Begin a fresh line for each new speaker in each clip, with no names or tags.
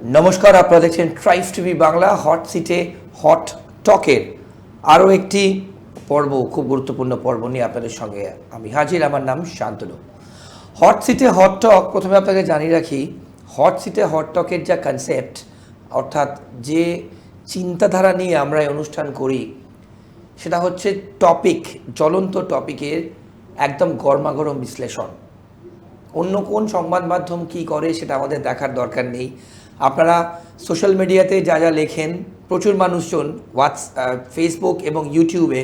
নমস্কার, আপনারা দেখছেন ট্রাইবস টিভি বাংলা। হট সিটে হট টকের আরও একটি পর্ব, খুব গুরুত্বপূর্ণ পর্ব নিয়ে আপনাদের সঙ্গে আমি হাজির। আমার নাম শান্তনু। হট সিটে হট টক, প্রথমে আপনাকে জানিয়ে রাখি, হট সিটে হট টকের যা কনসেপ্ট, অর্থাৎ যে চিন্তাধারা নিয়ে আমরা এই অনুষ্ঠান করি, সেটা হচ্ছে টপিক, জ্বলন্ত টপিকের একদম গরমাগরম বিশ্লেষণ। অন্য কোন সংবাদ মাধ্যম কী করে সেটা আমাদের দেখার দরকার নেই। আপনারা সোশ্যাল মিডিয়াতে যা যা লেখেন, প্রচুর মানুষজন ফেসবুক এবং ইউটিউবে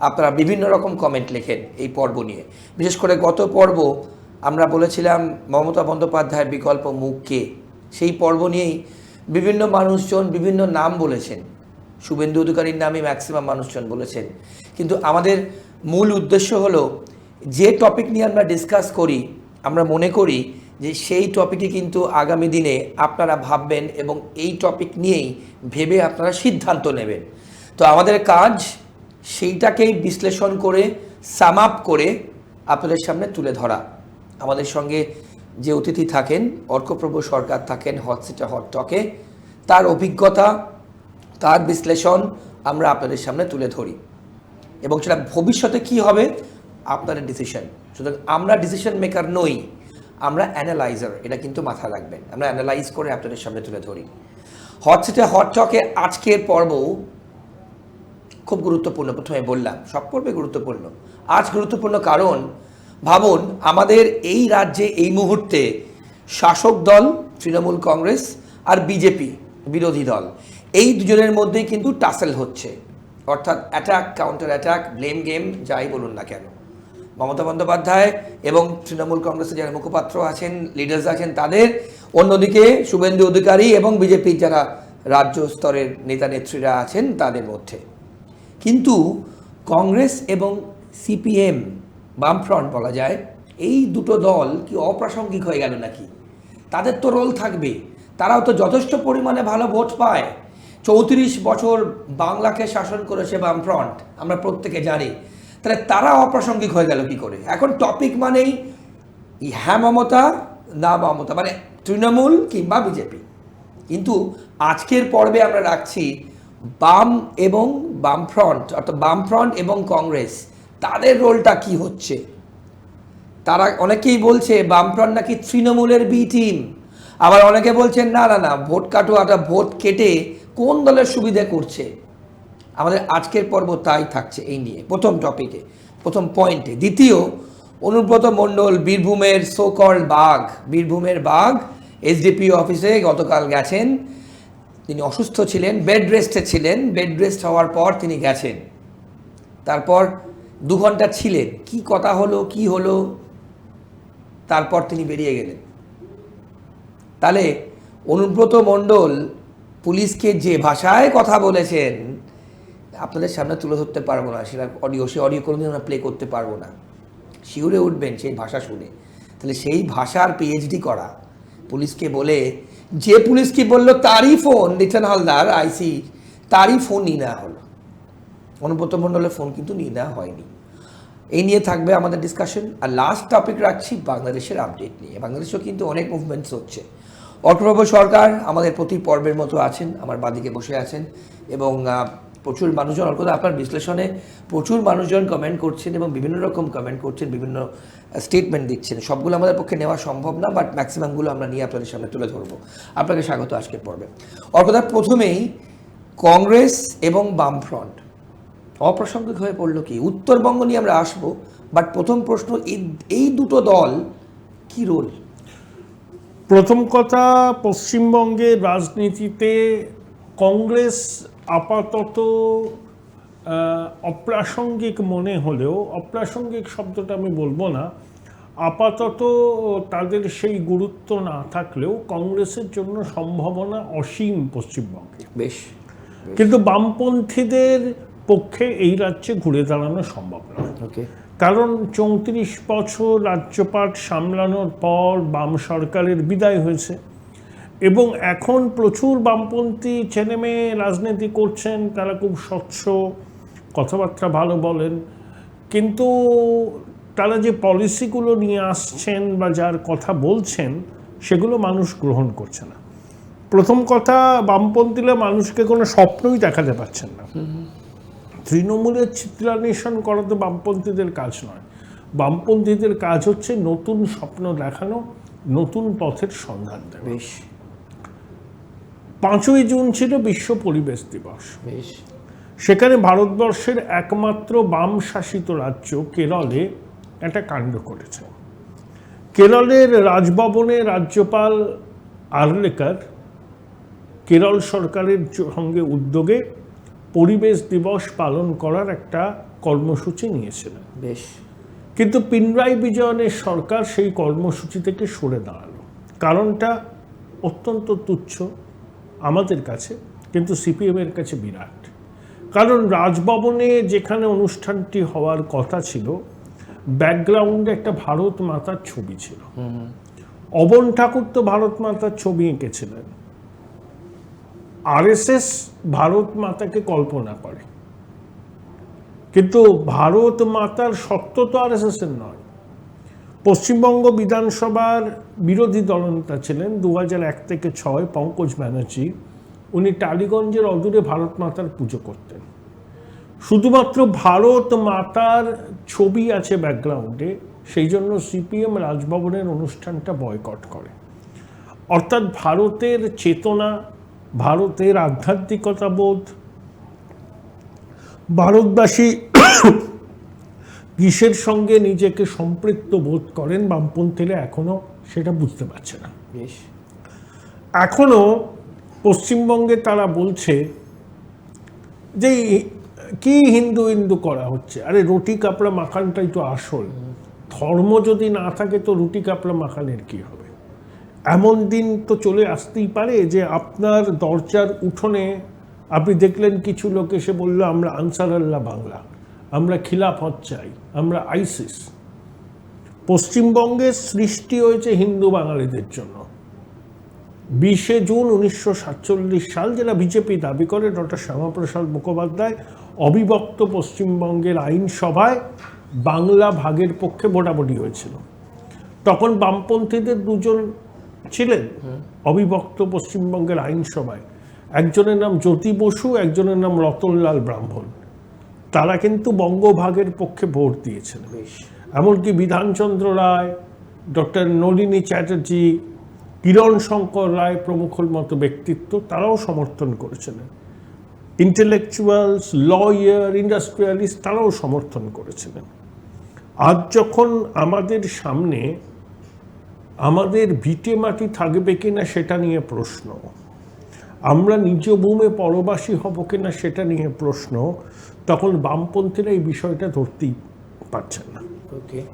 আপনারা বিভিন্ন রকম কমেন্ট লেখেন এই পর্ব নিয়ে। বিশেষ করে গত পর্ব আমরা বলেছিলাম মমতা বন্দ্যোপাধ্যায়ের বিকল্প মুখ কে, সেই পর্ব নিয়েই বিভিন্ন মানুষজন বিভিন্ন নাম বলেছেন। শুভেন্দু অধিকারীর নামে ম্যাক্সিমাম মানুষজন বলেছেন। কিন্তু আমাদের মূল উদ্দেশ্য হলো, যে টপিক নিয়ে আমরা ডিসকাস করি, আমরা মনে করি যে সেই টপিকে কিন্তু আগামী দিনে আপনারা ভাববেন এবং এই টপিক নিয়েই ভেবে আপনারা সিদ্ধান্ত নেবেন। তো আমাদের কাজ সেইটাকেই বিশ্লেষণ করে সাম আপ করে আপনাদের সামনে তুলে ধরা। আমাদের সঙ্গে যে অতিথি থাকেন, অর্কপ্রভু সরকার থাকেন হট সিটে হট টকে, তার অভিজ্ঞতা, তার বিশ্লেষণ আমরা আপনাদের সামনে তুলে ধরি এবং সেটা ভবিষ্যতে কী হবে আপনাদের ডিসিশন। সুতরাং আমরা ডিসিশন মেকার নই, আমরা অ্যানালাইজার, এটা কিন্তু মাথায় রাখবেন। আমরা অ্যানালাইজ করে আপনাদের সামনে তুলে ধরি। হট সিটে হট টকে আজকের পর্ব খুব গুরুত্বপূর্ণ। প্রথমে বললাম সব পর্বে গুরুত্বপূর্ণ, আজ গুরুত্বপূর্ণ কারণ ভাবুন, আমাদের এই রাজ্যে এই মুহূর্তে শাসক দল তৃণমূল কংগ্রেস আর বিজেপি বিরোধী দল, এই দুজনের মধ্যেই কিন্তু টাসেল হচ্ছে, অর্থাৎ attack counter attack, blame game, যাই বলুন না কেন। মমতা বন্দ্যোপাধ্যায় এবং তৃণমূল কংগ্রেসের যারা মুখপাত্র আছেন, লিডার্স আছেন তাদের, অন্যদিকে শুভেন্দু অধিকারী এবং বিজেপির যারা রাজ্য স্তরের নেতা নেত্রীরা আছেন তাদের মধ্যে। কিন্তু কংগ্রেস এবং সিপিএম, বামফ্রন্ট বলা যায়, এই দুটো দল কি অপ্রাসঙ্গিক হয়ে গেল নাকি? তাদের তো রোল থাকবে, তারাও তো যথেষ্ট পরিমাণে ভালো ভোট পায়। 34 বছর বাংলাকে শাসন করেছে বামফ্রন্ট, আমরা প্রত্যেকে জানি। তাহলে তারা অপ্রাসঙ্গিক হয়ে গেল কি করে? এখন টপিক মানেই হ্যাঁ মমতা, না মমতা, মানে তৃণমূল কিংবা বিজেপি। কিন্তু আজকের পর্বে আমরা রাখছি বাম এবং বামফ্রন্ট, অর্থাৎ বামফ্রন্ট এবং কংগ্রেস, তাদের রোলটা কি হচ্ছে। তারা অনেকেই বলছে বামফ্রন্ট নাকি তৃণমূলের বি টিম, আবার অনেকে বলছেন না না না, ভোট কাটোয়াটা, ভোট কেটে কোন দলের সুবিধে করছে। আমাদের আজকের পর্ব তাই থাকছে এই নিয়ে, প্রথম টপিকে, প্রথম পয়েন্টে। দ্বিতীয়, অনুব্রত মণ্ডল বীরভূমের সোকল বাঘ, বীরভূমের বাঘ, এসডিপিও অফিসে গতকাল গেছেন। তিনি অসুস্থ ছিলেন, বেড রেস্টে ছিলেন। বেড রেস্ট হওয়ার পর তিনি গেছেন, তারপর 2 ঘন্টা ছিলেন, কি কথা হলো কি হলো, তারপর তিনি বেরিয়ে গেলেন। তাহলে অনুব্রত মণ্ডল পুলিশকে যে ভাষায় কথা বলেছেন আপনাদের সামনে তুলে ধরতে পারবো না, সেটা সে অডিও কোনোদিন আমরা প্লে করতে পারবো না। শিউরে উঠবেন সেই ভাষা শুনে। তাহলে সেই ভাষার পিএইচডি করা পুলিশকে বলে, যে পুলিশকে বললো তারই ফোন, লিটন হালদার আইসি, তারই ফোন নিয়ে নেওয়া হলো। অনুব্রত মণ্ডলের ফোন কিন্তু নিয়ে নেওয়া হয়নি। এই নিয়ে থাকবে আমাদের ডিসকাশন। আর লাস্ট টপিক রাখছি বাংলাদেশের আপডেট নিয়ে। বাংলাদেশেও কিন্তু অনেক মুভমেন্টস হচ্ছে। অর্কপ্রভু সরকার আমাদের প্রতি পর্বের মতো আছেন, আমার বাদিকে বসে আছেন এবং প্রচুর মানুষজন, অর্কদা আপনার বিশ্লেষণে প্রচুর মানুষজন কমেন্ট করছেন এবং বিভিন্ন রকম কমেন্ট করছেন, বিভিন্ন স্টেটমেন্ট দিচ্ছেন। সবগুলো আমাদের পক্ষে নেওয়া সম্ভব না, বাট ম্যাক্সিমামগুলো আমরা নিয়ে আপনাদের সামনে তুলে ধরবো। আপনাকে স্বাগত আজকের পর্বে। অর্কদা, প্রথমেই কংগ্রেস এবং বামফ্রন্ট অপ্রাসঙ্গিক হয়ে পড়লো কি? উত্তরবঙ্গ নিয়ে আমরা আসবো, বাট প্রথম প্রশ্ন, এই দুটো দল কি রোল?
প্রথম কথা, পশ্চিমবঙ্গের রাজনীতিতে কংগ্রেস আপাতত অপ্রাসঙ্গিক মনে হলেও, অপ্রাসঙ্গিক শব্দটা আমি বলবো না, আপাতত তাদের সেই গুরুত্ব না থাকলেও কংগ্রেসের জন্য সম্ভাবনা অসীম পশ্চিমবঙ্গে।
বেশ,
কিন্তু বামপন্থীদের পক্ষে এই রাজ্যে ঘুরে দাঁড়ানো সম্ভব নয়।
ওকে।
কারণ 34 বছর রাজ্যপাট সামলানোর পর বাম সরকারের বিদায় হয়েছে এবং এখন প্রচুর বামপন্থী ছেলেমেয়ে রাজনীতি করছেন। তারা খুব স্বচ্ছ, কথাবার্তা ভালো বলেন, কিন্তু তারা যে পলিসিগুলো নিয়ে আসছেন বা যার কথা বলছেন সেগুলো মানুষ গ্রহণ করছে না। প্রথম কথা, বামপন্থীরা মানুষকে কোনো স্বপ্নই দেখাতে পারছেন না। তৃণমূলের চিত্রান্বেষণ করা তো বামপন্থীদের কাজ নয়। বামপন্থীদের কাজ হচ্ছে নতুন স্বপ্ন দেখানো, নতুন পথের সন্ধান দেওয়া। 5ই জুন ছিল বিশ্ব পরিবেশ দিবস। সেখানে ভারতবর্ষের একমাত্র বাম শাসিত রাজ্য কেরলে একটা কাণ্ড করেছে। কেরলের রাজভবনে রাজ্যপাল আর্লেকার কেরল সরকারের সঙ্গে উদ্যোগে পরিবেশ দিবস পালন করার একটা কর্মসূচি নিয়েছিলেন। কিন্তু পিনরাই বিজয়নের সরকার সেই কর্মসূচি থেকে সরে দাঁড়ালো। কারণটা অত্যন্ত তুচ্ছ আমাদের কাছে, কিন্তু সিপিএমের কাছে বিরাট। কারণ রাজভবনে যেখানে অনুষ্ঠানটি হওয়ার কথা ছিল, ব্যাকগ্রাউন্ডে একটা ভারত মাতার ছবি ছিল। অবন ঠাকুর তো ভারত মাতার ছবি এঁকেছিলেন। আরএসএস ভারত মাতাকে কল্পনা করে, কিন্তু ভারত মাতার সত্য তো আরএসএস এর নয়। পশ্চিমবঙ্গ বিধানসভার বিরোধী দলনেতা ছিলেন 2001 থেকে 6 পঙ্কজ ব্যানার্জি। উনি টালিগঞ্জের অদূরে ভারত মাতার পুজো করতেন। শুধুমাত্র ভারত মাতার ছবি আছে ব্যাকগ্রাউন্ডে, সেই জন্য সিপিএম রাজভবনের অনুষ্ঠানটা বয়কট করে। অর্থাৎ ভারতের চেতনা, ভারতের আধ্যাত্মিকতা বোধ, ভারতবাসী কিসের সঙ্গে নিজেকে সম্পৃক্ত বোধ করেন, বামপন্থীরা এখনো সেটা বুঝতে পারছে না। এখনো পশ্চিমবঙ্গে তারা বলছে যে কি হিন্দু হিন্দু করা হচ্ছে। আরে রুটি কাপড়া মাখানটাই তো আসল। ধর্ম যদি না থাকে তো রুটি কাপড়া মাখানের কি হবে? এমন দিন তো চলে আসতেই পারে যে আপনার দরজার উঠোনে আপনি দেখলেন কিছু লোক এসে বলল, আমরা আনসার আল্লাহ বাংলা, আমরা খিলাফত চাই, আমরা আইসিস। পশ্চিমবঙ্গের সৃষ্টি হয়েছে হিন্দু বাঙালিদের জন্য। 20শে জুন 1947 সাল, যেটা বিজেপি দাবি করে, ডক্টর শ্যামাপ্রসাদ মুখোপাধ্যায় অবিভক্ত পশ্চিমবঙ্গের আইনসভায় বাংলা ভাগের পক্ষে ভোটাভুটি হয়েছিল। তখন বামপন্থীদের দুজন ছিলেন অবিভক্ত পশ্চিমবঙ্গের আইনসভায়, একজনের নাম জ্যোতি বসু, একজনের নাম রতনলাল ব্রাহ্মণ। তারা কিন্তু বঙ্গভাগের পক্ষে ভোট দিয়েছেন। এমনকি বিধানচন্দ্র রায়, ডক্টর নলিনী চ্যাটার্জি, কিরণ শঙ্কর রায় প্রমুখর মতো ব্যক্তিত্ব তারাও সমর্থন করেছিলেন। ইন্টেলেকচুয়ালস, লয়ার, ইন্ডাস্ট্রিয়ালিস্ট তারাও সমর্থন করেছিলেন। আজ যখন আমাদের সামনে আমাদের ভিটে মাটি থাকবে কিনা সেটা নিয়ে প্রশ্ন, আমরা নিজ ভূমে পরবাসী হব কিনা সেটা নিয়ে প্রশ্ন, তখন বামপন্থীরা এই বিষয়টা ধরতেই পারছেন না।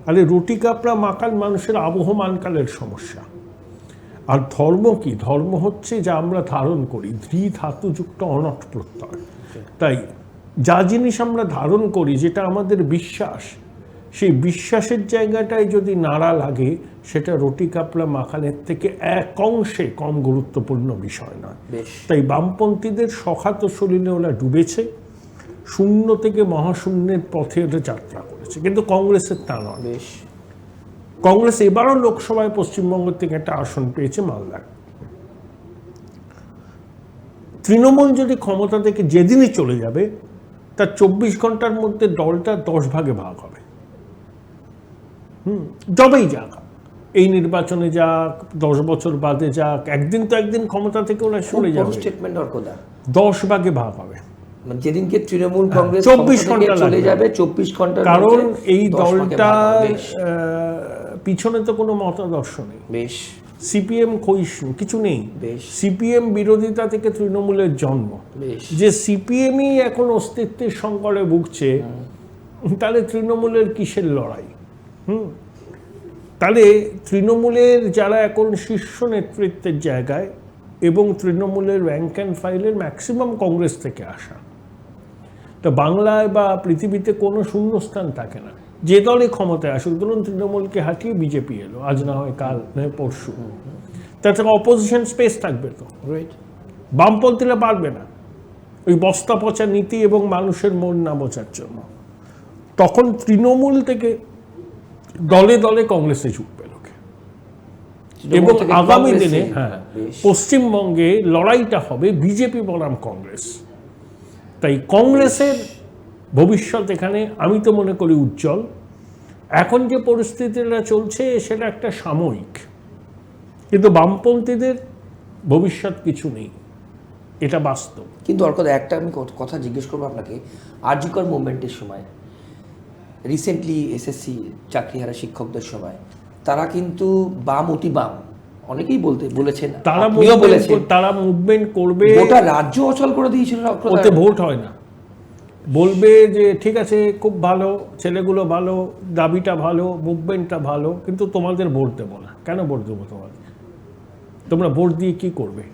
আরে রুটি কাপড়া মাকাল মানুষের আবহমানকালের সমস্যা। আর ধর্ম কি? ধর্ম হচ্ছে যা আমরা ধারণ করি, ধৃধাতুযুক্ত অনট প্রত্যয়। তাই যা জিনিস আমরা ধারণ করি, যেটা আমাদের বিশ্বাস, সেই বিশ্বাসের জায়গাটায় যদি নাড়া লাগে, সেটা রুটি কাপড়া মাখানের থেকে এক অংশে কম গুরুত্বপূর্ণ বিষয় নয়। তাই বামপন্থীদের সখাত শরীরে ওরা ডুবেছে, শূন্য থেকে মহাশূন্যের পথে ওরা যাত্রা করেছে। কিন্তু কংগ্রেসের তা নয়। কংগ্রেস এবারও লোকসভায় পশ্চিমবঙ্গ থেকে একটা আসন পেয়েছে, মালদায়। তৃণমূল যদি ক্ষমতা থেকে যেদিনই চলে যাবে, তার 24 ঘন্টার মধ্যে দলটা 10 ভাগে ভাগ হবে। যবেই যাক, এই নির্বাচনে যাক, 10 বছর বাদে যাক, একদিন তো একদিন ক্ষমতা থেকে ওরা সরে যাবে। 10 ভাগে ভাগ হবে।
যেদিনকে তৃণমূল কংগ্রেস
24 ঘন্টা
চলে যাবে, 24 ঘন্টা,
কারণ এই দলটা পিছনে তো কোনো মতাদর্শ নেই। সিপিএম ক্ষয়িষ্ণু কিছু নেই। সিপিএম বিরোধিতা থেকে তৃণমূলের জন্ম। যে সিপিএমই এখন অস্তিত্বের সংকটে ভুগছে, তাহলে তৃণমূলের কিসের লড়াই? তাহলে তৃণমূলের যারা এখন শীর্ষ নেতৃত্বের জায়গায়, এবং তৃণমূলের র্যাঙ্ক অ্যান্ড ফাইলের ম্যাক্সিমাম কংগ্রেস থেকে আসা, তা বাংলায় বা পৃথিবীতে কোনো শূন্যস্থান থাকে না। যে দলই ক্ষমতায় আসুক, ধরুন তৃণমূলকে হাঁটিয়ে বিজেপি এলো, আজ না হয় কাল, নয় পরশু, তার থেকে অপোজিশন স্পেস থাকবে তো। বামপন্থীরা পারবে না ওই বস্তা পচা নীতি এবং মানুষের মন না বোঝার জন্য। তখন তৃণমূল থেকে দলে দলে কংগ্রেসে ঝুঁকবে লোকে। এবং
থেকে
আগামী
কংগ্রেসে,
দিনে
বেশ।
পশ্চিমবঙ্গে লড়াইটা হবে বিজেপি বনাম কংগ্রেস। তাই কংগ্রেসের ভবিষ্যৎ এখানে আমি তো মনে করি উজ্জ্বল। এখন যে পরিস্থিতিটা চলছে সেটা একটা সাময়িক, কিন্তু বামপন্থীদের ভবিষ্যৎ কিছু নেই, এটা বাস্তব।
কিন্তু অর্কদা একটা আমি কথা জিজ্ঞেস করবো আপনাকে। আরজিকর মুভমেন্টের সময়, রিসেন্টলি এসএসসি চাকরিহারা শিক্ষকদের সময়, তারা কিন্তু বাম অতি বাম অনেকেই বলেছেন,
তারা মুভমেন্ট করবে,
গোটা রাজ্য অচল করে দিয়েছিল।
ওতে ভোট হয় না, বলবে যে ঠিক আছে খুব ভালো, ছেলেগুলো ভালো, দাবিটা ভালো, মুভমেন্টটা ভালো, কিন্তু তোমাদের ভোট দেবো না। কেন ভোট দেবো তোমাদের? তোমরা ভোট দিয়ে কি করবে?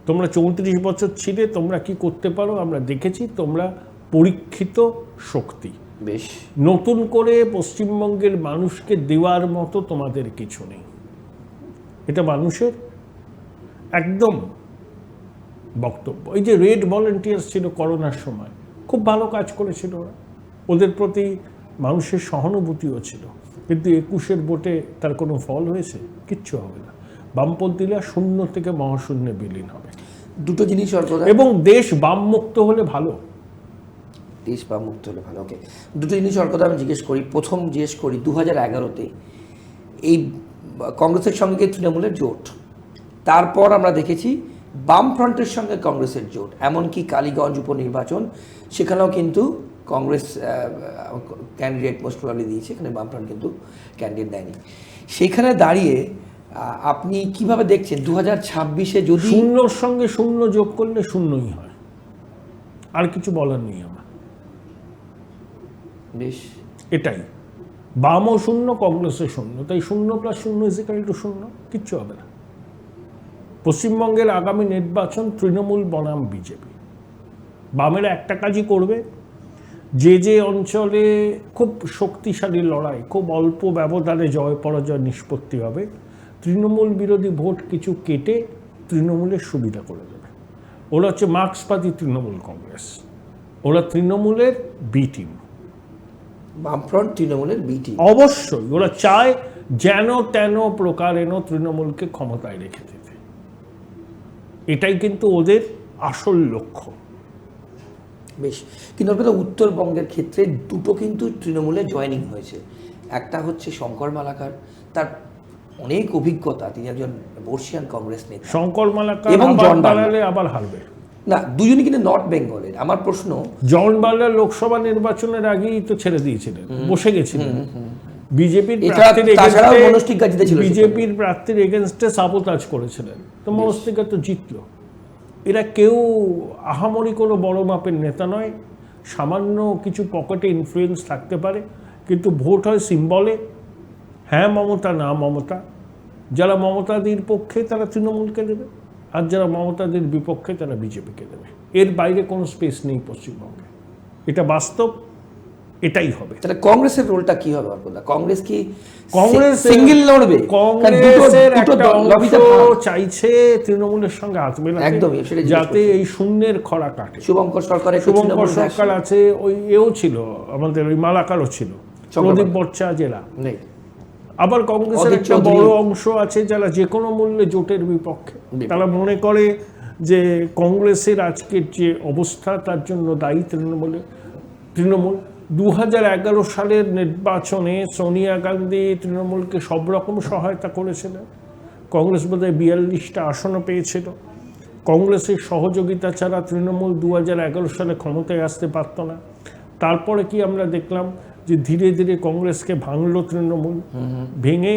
তোমরা 34 বছর ছিলে, তোমরা কি করতে পারো আমরা দেখেছি। তোমরা পরীক্ষিত শক্তি।
বেশ,
নতুন করে পশ্চিমবঙ্গের মানুষকে দেওয়ার মতো তোমাদের কিছু নেই, এটা মানুষের একদম বক্তব্য। এই যে রেড ভলেন্টিয়ার্স ছিল করোনার সময়, খুব ভালো কাজ করেছিল ওরা, ওদের প্রতি মানুষের সহানুভূতিও ছিল, কিন্তু 21-এর ভোটে তার কোনো ফল হয়েছে? কিচ্ছু হবে না। বামপন্থীরা শূন্য থেকে মহাশূন্যে বিলীন হবে।
দুটো জিনিস অর্কদা,
এবং দেশ বামমুক্ত হলে ভালো।
দেশ বাম মুক্ত হলে ভালো। ওকে, দুটো জিনিস অর্কদা আমি জিজ্ঞেস করি। প্রথম জিজ্ঞেস করি, 2011-তে এই কংগ্রেসের সঙ্গে তৃণমূলের জোট, তারপর আমরা দেখেছি বামফ্রন্টের সঙ্গে কংগ্রেসের জোট, এমনকি কালীগঞ্জ উপনির্বাচন, সেখানেও কিন্তু কংগ্রেস ক্যান্ডিডেট মোস্ট প্রবাবলি দিয়েছে, এখানে বামফ্রন্ট কিন্তু ক্যান্ডিডেট দেয়নি। সেখানে দাঁড়িয়ে আপনি কিভাবে দেখছেন 2026-এ যদি
শূন্যর সঙ্গে শূন্য যোগ করলে শূন্যই হয়, আর কিছু বলার নেই আমার।
বেশ,
এটাই, বামও শূন্য, কংগ্রেসও শূন্য, তাই 0+0 = 0, কিচ্ছু হবে না। পশ্চিমবঙ্গের আগামী নির্বাচন তৃণমূল বনাম বিজেপি। বামেরা একটা কাজই করবে, যে যে অঞ্চলে খুব শক্তিশালী লড়াই, খুব অল্প ব্যবধানে জয় পরাজয় নিষ্পত্তি হবে, তৃণমূল বিরোধী ভোট কিছু কেটে তৃণমূলের সুবিধা করে দেবে। ওরা হচ্ছে মার্ক্সবাদী তৃণমূল কংগ্রেস, ওরা তৃণমূলের বি টিম।
বামফ্রন্ট তৃণমূলের বিটি,
অবশ্যই ওরা চায় যেন তেন প্রকারেণ তৃণমূলকে ক্ষমতায় রেখে দিতে, এটাই কিন্তু ওদের আসল লক্ষ্য।
বেশ, কিন্তু আপনাদের উত্তরবঙ্গের ক্ষেত্রে দুটো কিন্তু তৃণমূলে জয়েনিং হয়েছে। একটা হচ্ছে শঙ্কর মালাকার, তার অনেক অভিজ্ঞতা, তিনি একজন বর্ষিয়ান কংগ্রেস নেতা।
শঙ্কর মালাকার
এবং
আবার
জন বার্লা।
দাঁড়ালে আবার হারবে
না, দুজনই কিন্তু নর্থ বেঙ্গলের। আমার প্রশ্ন,
জন বার্লা লোকসভা নির্বাচনের আগেই তো ছেড়ে দিয়েছিলেন, বসে গেছিলেন। বিজেপির প্রার্থীর এগেনস্টে সাবোতাজ করেছিলেন, তো মনস্তিকা তো জিতলো। এরা কেউ আহামরি কোনো বড় মাপের নেতা নয়, সামান্য কিছু পকেটে ইনফ্লুয়েন্স থাকতে পারে, কিন্তু ভোট হয় সিম্বলে, হ্যাঁ মমতা না মমতা। যারা মমতাদির পক্ষে তারা তৃণমূলকে দেবে, আর যারা মমতাদির বিপক্ষে তারা বিজেপিকে দেবে। এর বাইরে কোনো স্পেস নেই পশ্চিমবঙ্গে, এটা বাস্তব, এটাই হবে।
তাহলে কংগ্রেসের রোলটা কি হবে অর্কদা? কংগ্রেস কি
সিঙ্গেল
লড়বে?
কংগ্রেসের একটা অংশ চাইছে তৃণমূলের সঙ্গে হাত মেলাতে,
একদমই,
যাতে এই শূন্যের খরা কাটে।
শুভঙ্কর
সরকার আছে, ওই এও ছিল আমাদের, ওই মালাকারও ছিল, প্রদীপ ভট্টাচার্যেরা নেই। আবার কংগ্রেসের একটা বড় অংশ আছে যারা যে কোনো মূল্যে জোটের বিপক্ষে। তারা মনে করে যে কংগ্রেসের আজকের যে অবস্থা তার জন্য দায়ী তৃণমূল। 2011 সালের নির্বাচনে সোনিয়া গান্ধী তৃণমূলকে সব রকম সহায়তা করেছিলেন। কংগ্রেস বোধহয় 42টা আসনও পেয়েছিল। কংগ্রেসের সহযোগিতা ছাড়া তৃণমূল 2011 সালে ক্ষমতায় আসতে পারত না। তারপরে কি আমরা দেখলাম যে ধীরে ধীরে কংগ্রেসকে ভাঙল তৃণমূল, ভেঙে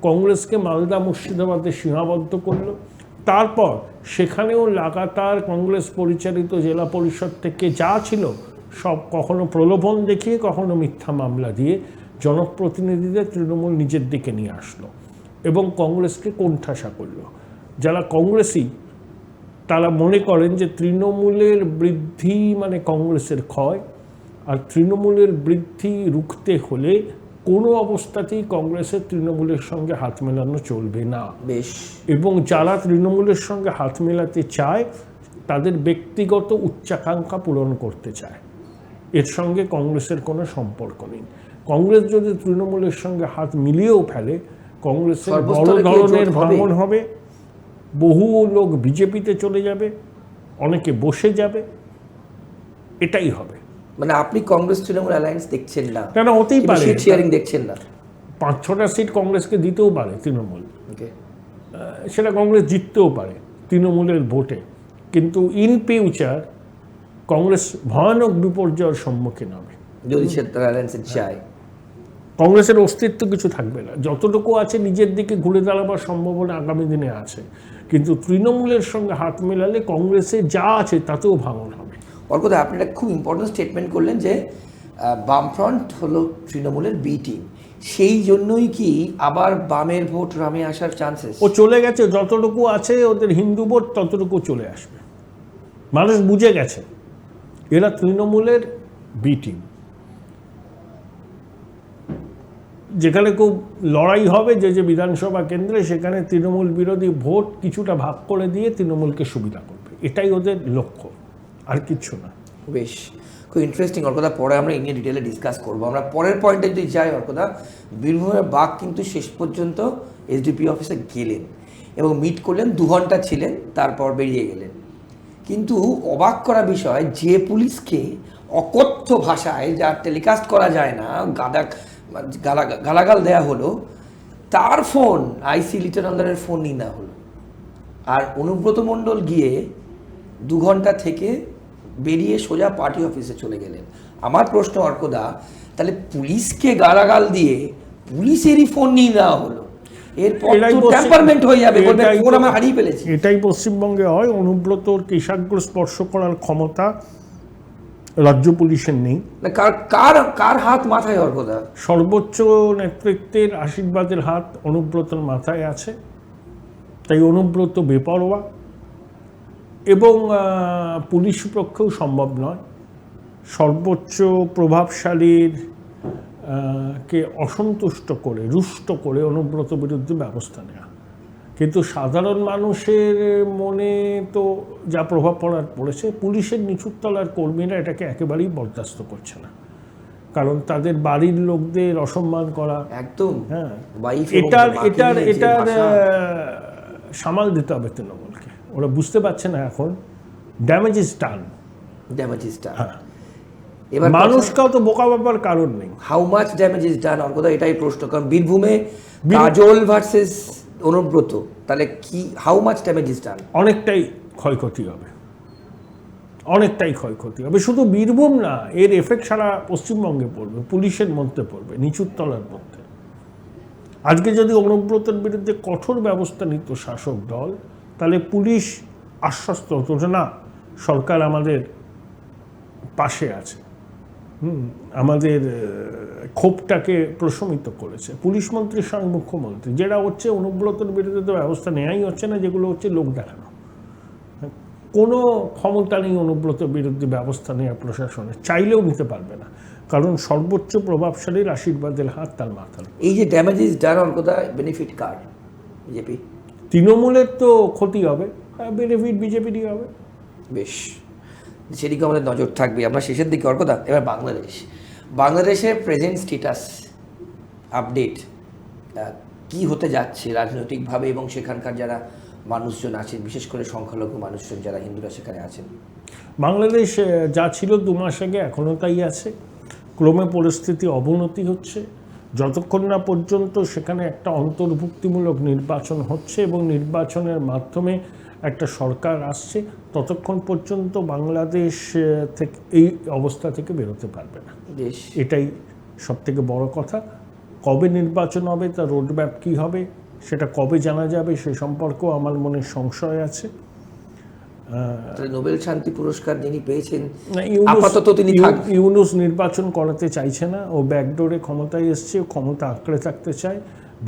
কংগ্রেসকে মালদা মুর্শিদাবাদে সীমাবদ্ধ করলো। তারপর সেখানেও লাগাতার কংগ্রেস পরিচালিত জেলা পরিষদ থেকে যা ছিল সব কখনো প্রলোভন দেখিয়ে, কখনো মিথ্যা মামলা দিয়ে জনপ্রতিনিধিদের তৃণমূল নিজের দিকে নিয়ে আসলো এবং কংগ্রেসকে কোণঠাসা করলো। যারা কংগ্রেসী তারা মনে করেন যে তৃণমূলের বৃদ্ধি মানে কংগ্রেসের ক্ষয়, আর তৃণমূলের বৃদ্ধি রুখতে হলে কোনো অবস্থাতেই কংগ্রেসের তৃণমূলের সঙ্গে হাত মেলানো চলবে না।
বেশ,
এবং যারা তৃণমূলের সঙ্গে হাত মেলাতে চায় তাদের ব্যক্তিগত উচ্চাকাঙ্ক্ষা পূরণ করতে চায়, এর সঙ্গে কংগ্রেসের কোনো সম্পর্ক নেই। কংগ্রেস যদি তৃণমূলের সঙ্গে হাত মিলিয়েও ফেলে কংগ্রেসের বড়
সর্বস্তরে কি
ধরনের
জোট হবে?
ভাঙন হবে, বহু লোক বিজেপিতে চলে যাবে, অনেকে বসে যাবে, এটাই হবে।
মানে আপনি কংগ্রেস তৃণমূল অ্যালায়েন্স দেখছেন না,
কেন হতেই পারে,
সিট শেয়ারিং দেখছেন না?
5-6টা সিট কংগ্রেসকে দিতেও পারে তৃণমূল,
ওকে,
সেটা কংগ্রেস জিততেও পারে তৃণমূলের ভোটে, কিন্তু ইন ফিউচার কংগ্রেস ভয়ানক বিপর্যয়ের সম্মুখীন হবে
যদি সে তারা অ্যালায়েন্সে যায়।
কংগ্রেসের অস্তিত্ব কিছু থাকবে না, যতটুকু আছে নিজের দিকে ঘুরে দাঁড়াবার সম্ভাবনা আগামী দিনে আছে, কিন্তু তৃণমূলের সঙ্গে হাত মেলালে কংগ্রেসে যা আছে তাতেও ভাঙন হবে।
অর্কদা, আপনি একটা খুব ইম্পর্টেন্ট স্টেটমেন্ট করলেন যে বামফ্রন্ট হলো তৃণমূলের বি টিম, সেই জন্যই কি আবার বামের ভোট রামে আসার চান্সেস?
ও চলে গেছে, যতটুকু আছে ওদের হিন্দু ভোট ততটুকু চলে আসবে, মানুষ বুঝে গেছে এরা তৃণমূলের বি টিম। যেখানে খুব লড়াই হবে যে বিধানসভা কেন্দ্রে, সেখানে তৃণমূল বিরোধী ভোট কিছুটা ভাগ করে দিয়ে তৃণমূলকে সুবিধা করবে, এটাই ওদের লক্ষ্য, আর কিছু না।
বেশ, খুব ইন্টারেস্টিং অর্কদা, পরে আমরা এই নিয়ে ডিটেলে ডিসকাস করবো। আমরা পরের পয়েন্টে যদি যাই অর্কদা, বীরভূমের বাঘ কিন্তু শেষ পর্যন্ত এসডিপি অফিসে গেলেন এবং মিট করলেন, 2 ঘন্টা ছিলেন, তারপর বেরিয়ে গেলেন। কিন্তু অবাক করা বিষয়, যে পুলিশকে অকথ্য ভাষায় যা টেলিকাস্ট করা যায় না গালাগাল দেয়া হলো, তার ফোন আইসি লিটনন্দারের ফোন নিয়ে নেওয়া হলো, আর অনুব্রত মণ্ডল গিয়ে 2 ঘন্টা থেকে বেরিয়ে সোজা পার্টি অফিসে চলে গেলেন। আমার প্রশ্ন অর্কদা, তাহলে পুলিশকে গালাগাল দিয়ে পুলিশেরই ফোন নিয়ে নেওয়া হলো, এরপর তো টেম্পারমেন্ট হয়ে যাবে, বলবে ফোন আমরা হারিয়ে ফেলেছি।
এটাই পশ্চিমবঙ্গে হয়, অনুব্রতর কেশাগ্র স্পর্শ করার ক্ষমতা রাজ্য পুলিশের নেই।
কার হাত মাথায় অর্কদা?
সর্বোচ্চ নেতৃত্বের আশীর্বাদের হাত অনুব্রতর মাথায় আছে, তাই অনুব্রত বেপরোয়া, এবং পুলিশ পক্ষেও সম্ভব নয় সর্বোচ্চ প্রভাবশালীর কে অসন্তুষ্ট করে, রুষ্ট করে অনুব্রত বিরুদ্ধে ব্যবস্থা নেওয়া। কিন্তু সাধারণ মানুষের মনে তো যা প্রভাব পড়েছে, পুলিশের নিচুর তলার কর্মীরা এটাকে একেবারেই বরদাস্ত করছে না, কারণ তাদের বাড়ির লোকদের অসম্মান করা,
একদম,
হ্যাঁ,
এটার
সামাল দিতে হবে তৃণমূলকে। ওরা বুঝতে পারছে না এখন ড্যামেজ ইজ ডান। হ্যাঁ,
এবার
মানুষকেও তো বোকা ব্যাপার কারণ নেই।
How much damage is done অর্কদা, এটাই প্রশ্ন। কারণ বীরভূমে কাজল ভার্সেস অনুব্রত, তাহলে কি how much damage is done?
অনেকটাই ক্ষয়ক্ষতি হবে, অনেকটাই ক্ষয়ক্ষতি হবে। শুধু বীরভূম না, এর এফেক্ট সারা পশ্চিমবঙ্গে পড়বে, পুলিশের মধ্যে পড়বে, নিচুর তলার মধ্যে। আজকে যদি অনুব্রতের বিরুদ্ধে কঠোর ব্যবস্থা নিত শাসক দল, তাহলে পুলিশ আশ্বস্ত হতো যে না, সরকার আমাদের পাশে আছে, আমাদের ক্ষোভটাকে প্রশমিত করেছে। পুলিশ মন্ত্রীর সঙ্গে মুখ্যমন্ত্রী যেটা হচ্ছে, অনুব্রতের বিরুদ্ধে তো ব্যবস্থা নেওয়াই হচ্ছে না, যেগুলো হচ্ছে লোক দেখানো। কোনো ক্ষমতা নেই অনুব্রতের বিরুদ্ধে ব্যবস্থা নেওয়া প্রশাসনের, চাইলেও নিতে পারবে না, কারণ সর্বোচ্চ প্রভাবশালীর আশীর্বাদের হাত তার মাথার।
এই যে ড্যামেজ ইজ ডান অর্কদা, বেনিফিট কার? বিজেপি?
তৃণমূলের তো ক্ষতি হবে, বেনিফিট বিজেপিরই হবে।
বেশ, সেদিকে আমাদের নজর থাকবে। আমরা শেষের দিকে অর্কদা, এবার বাংলাদেশের প্রেজেন্ট স্ট্যাটাস আপডেট কি হতে যাচ্ছে রাজনৈতিকভাবে, এবং সেখানকার যারা মানুষজন আছেন, বিশেষ করে সংখ্যালঘু মানুষজন যারা হিন্দুরা সেখানে আছেন?
বাংলাদেশ যা ছিল 2 মাস আগে এখনও তাই আছে, ক্রমে পরিস্থিতি অবনতি হচ্ছে। যতক্ষণ না পর্যন্ত সেখানে একটা অন্তর্ভুক্তিমূলক নির্বাচন হচ্ছে এবং নির্বাচনের মাধ্যমে একটা সরকার আসছে, ততক্ষণ পর্যন্ত বাংলাদেশ থেকে এই অবস্থা থেকে বেরোতে পারবে না। এটাই সবথেকে বড় কথা। কবে নির্বাচন হবে, তার রোডম্যাপ কী হবে, সেটা কবে জানা যাবে, সে সম্পর্কেও আমার মনে সংশয় আছে।
নোবেল শান্তি পুরস্কার যিনি পেয়েছেন, আপাতত তিনি
ইউনূস নির্বাচন করাতে চাইছে না, ও ব্যাকডোরে ক্ষমতায় এসছে, ক্ষমতা আঁকড়ে থাকতে চায়,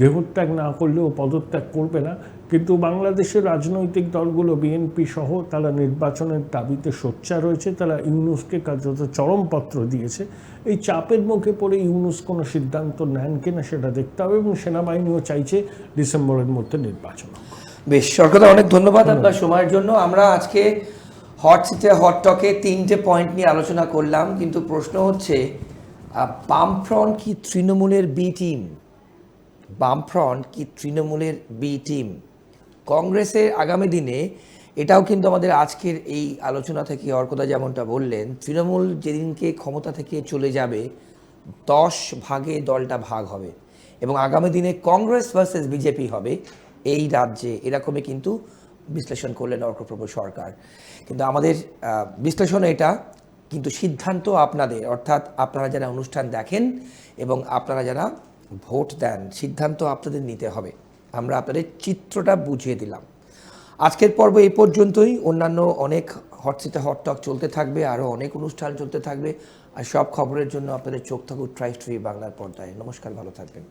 দেহত্যাগ না করলেও পদত্যাগ করবে না। কিন্তু বাংলাদেশের রাজনৈতিক দলগুলো বিএনপি সহ তারা নির্বাচনের দাবিতে সোচ্চার রয়েছে, তারা ইউনূসকে কার্যত চরমপত্র দিয়েছে। এই চাপের মুখে পড়ে ইউনূস কোনো সিদ্ধান্ত নেন কিনা সেটা দেখতে হবে, এবং সেনাবাহিনীও চাইছে ডিসেম্বরের মধ্যে নির্বাচন।
বেশ, সরকার অনেক ধন্যবাদ আপনার সময়ের জন্য। আমরা আজকে হট সিটে হট টকে 3টে পয়েন্ট নিয়ে আলোচনা করলাম, কিন্তু প্রশ্ন হচ্ছে বামফ্রন্ট কি তৃণমূলের বি টিম? বামফ্রন্ট কি তৃণমূলের বি টিম? কংগ্রেসের আগামী দিনে এটাও কিন্তু আমাদের আজকের এই আলোচনা থেকে অর্কদা যেমনটা বললেন, তৃণমূল যেদিনকে ক্ষমতা থেকে চলে যাবে 10 ভাগে দলটা ভাগ হবে এবং আগামী দিনে কংগ্রেস ভার্সেস বিজেপি হবে এই রাজ্যে, এরকমই কিন্তু বিশ্লেষণ করলেন অর্কপ্রভ সরকার। কিন্তু আমাদের বিশ্লেষণ এটা, কিন্তু সিদ্ধান্ত আপনাদের, অর্থাৎ আপনারা যারা অনুষ্ঠান দেখেন এবং আপনারা যারা ভোট দেন, সিদ্ধান্ত আপনাদের নিতে হবে। আমরা আপনাদের চিত্রটা বুঝিয়ে দিলাম। আজকের পর্ব এই পর্যন্তই। অন্যান্য অনেক হট সিটে হট টক চলতে থাকবে, আরও অনেক অনুষ্ঠান চলতে থাকবে, আর সব খবরের জন্য আপনাদের চোখ থাকুক ট্রাইস্ট টিভি বাংলার পর্দায়। নমস্কার, ভালো থাকবেন।